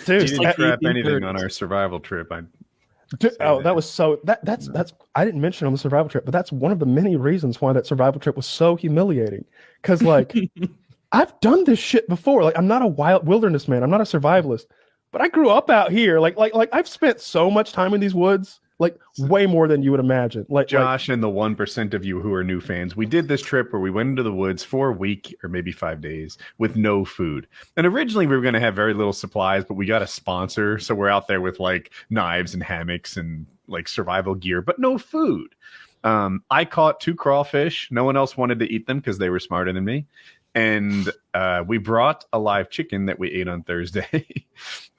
Dude, You didn't trap anything on our survival trip. that was so that's I didn't mention on the survival trip, but that's one of the many reasons why that survival trip was so humiliating. Because like I've done this shit before. Like I'm not a wilderness man. I'm not a survivalist, but I grew up out here. Like I've spent so much time in these woods, like way more than you would imagine. Like Josh and the 1% of you who are new fans, we did this trip where we went into the woods for a week or maybe 5 days with no food. And originally we were going to have very little supplies, but we got a sponsor. So we're out there with like knives and hammocks and like survival gear, but no food. I caught 2 crawfish. No one else wanted to eat them because they were smarter than me. And we brought a live chicken that we ate on Thursday.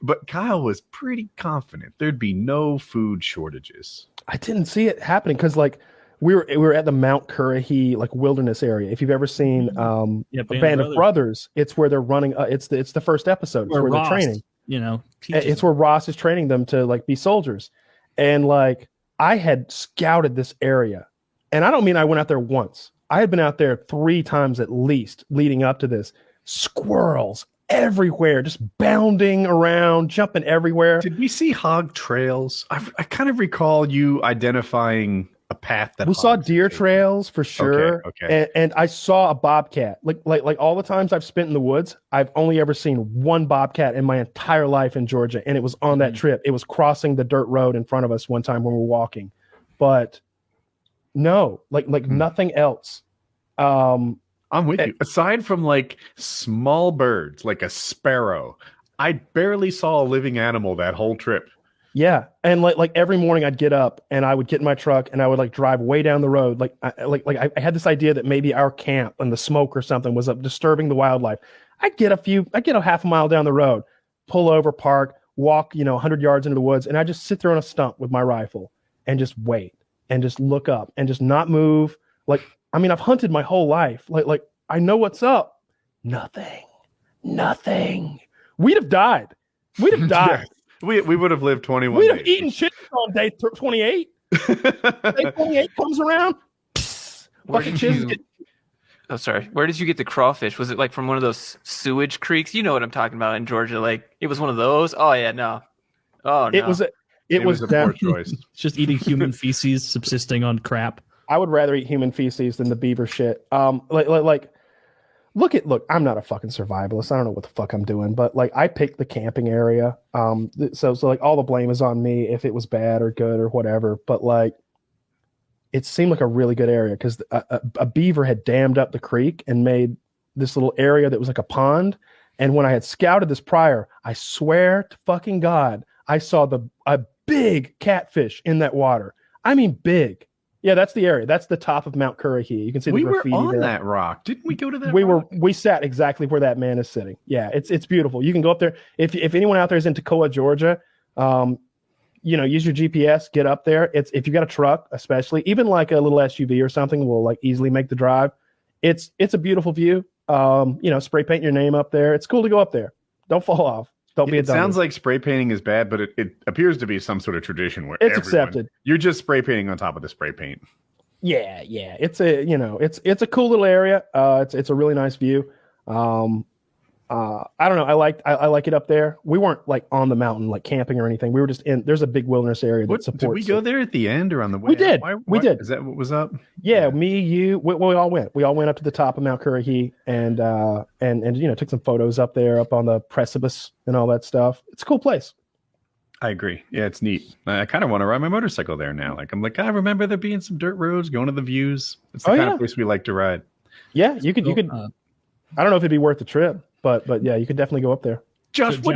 But Kyle was pretty confident there'd be no food shortages. I didn't see it happening because like we were at the Mount Currahee like wilderness area. If you've ever seen Band of Brothers, it's where they're running. It's the first episode. It's where Ross, they're training. It's where Ross is training them to like be soldiers. And like I had scouted this area, and I don't mean I went out there once. I had been out there 3 times at least leading up to this. Squirrels everywhere, just bounding around, jumping everywhere. Did we see hog trails? I kind of recall you identifying a path that we saw deer trails for sure. Okay. And I saw a bobcat. Like all the times I've spent in the woods, I've only ever seen one bobcat in my entire life in Georgia, and it was on that trip. It was crossing the dirt road in front of us one time when we were walking, but no, like nothing else. I'm with you. Aside from like small birds, like a sparrow, I barely saw a living animal that whole trip. Yeah, and like every morning I'd get up and I would get in my truck and I would like drive way down the road. I had this idea that maybe our camp and the smoke or something was disturbing the wildlife. I'd get a half a mile down the road, pull over, park, walk 100 yards into the woods, and I just sit there on a stump with my rifle and just wait and just look up and just not move. Like, I mean, I've hunted my whole life. Like I know what's up. Nothing. We'd have died. Yes. We would have lived 21 We'd days. have eaten shit on day 28. Day 28 comes around. Where did you get the crawfish? Was it like from one of those sewage creeks? You know what I'm talking about in Georgia. Like it was one of those. Oh yeah, no. Oh no. It was a poor choice. It's just eating human feces, subsisting on crap. I would rather eat human feces than the beaver shit. Look, I'm not a fucking survivalist. I don't know what the fuck I'm doing, but like I picked the camping area. So like all the blame is on me if it was bad or good or whatever. But like, it seemed like a really good area because a beaver had dammed up the creek and made this little area that was like a pond. And when I had scouted this prior, I swear to fucking God, I saw a big catfish in that water. I mean, big. Yeah, that's the area. That's the top of Mount Currahee. You can see the graffiti We were on there. that rock. Didn't we go to that rock? We sat exactly where that man is sitting. Yeah, it's beautiful. You can go up there. If anyone out there is in Toccoa, Georgia, use your GPS, get up there. If you got a truck, especially, even like a little SUV or something will like easily make the drive. It's a beautiful view. Spray paint your name up there. It's cool to go up there. Don't fall off. Don't be a dummy. It sounds like spray painting is bad, but it appears to be some sort of tradition where it's accepted. You're just spray painting on top of the spray paint. Yeah. It's a cool little area. It's a really nice view. I don't know. I like it up there. We weren't like on the mountain, like camping or anything. We were just there's a big wilderness area that supports. Did we go there at the end or on the way? We did. We did. Is that what was up? Yeah, me, you, we all went. We all went up to the top of Mount Currahee and took some photos up there, up on the precipice and all that stuff. It's a cool place. I agree. Yeah, it's neat. I kind of want to ride my motorcycle there now. I remember there being some dirt roads, going to the views. It's the kind of place we like to ride. Yeah, you could. I don't know if it'd be worth the trip, but yeah, you could definitely go up there. Josh, what